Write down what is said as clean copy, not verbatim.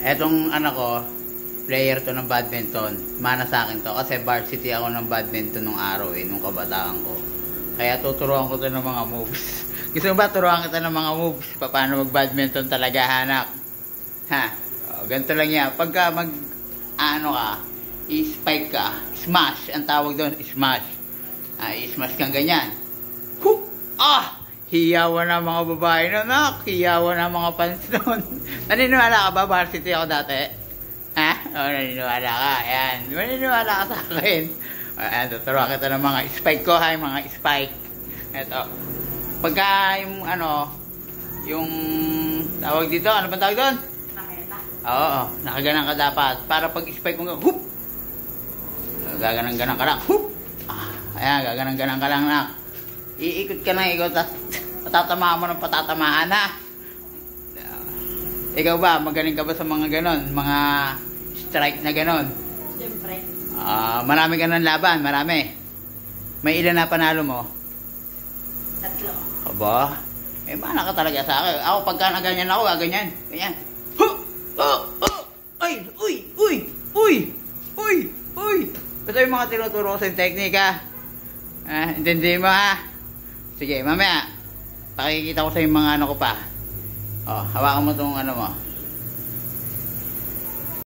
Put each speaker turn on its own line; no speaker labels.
Etong anak ko, player to ng badminton. Mana sa akin to kasi varsity ako ng badminton nung araw nung kabataan ko. Kaya tuturuan ko to ng mga moves. Gusto mo ba turuan kita ng mga moves? Paano mag-badminton talaga, anak? Ha? O, ganito lang yan. Pagka i-spike ka, smash. Ang tawag doon, smash. I-smash kang ganyan. Hoop! Hiyawan na mga babae na, nak. Hiyawan na mga fans doon. Naniniwala ka ba? Varsity ako dati. Ha? O, naniniwala ka. Ayan. Naniniwala ka sa akin. Ayan, tuturuan kita ng mga spike ko, ha? Mga spike. Ito. Pagka yung tawag dito, ano ba tawag doon?
Nakita.
Oo, nakaganang ka dapat. Para pag spike mo, hoop! Gaganang-ganang ka lang, hoop! Ayan, gaganang-ganang ka lang, nak. Iikot ka na, tapos patatamaan mo ng patatamaan, ha? Ikaw ba, magaling ka ba sa mga ganon? Mga strike na ganon?
Siyempre.
Marami ka ng laban, marami. May ilan na panalo mo?
3.
Aba, mana ka talaga sa akin. Ako, pagka naganyan ako, gaganyan. Ganyan. Ay, uy. Ito yung mga tinuturo ko sa teknika. Intindi mo, ha? Sige, mamaya. Pakikita ko sa yung mga ano ko pa. Hawakan mo itong ano mo.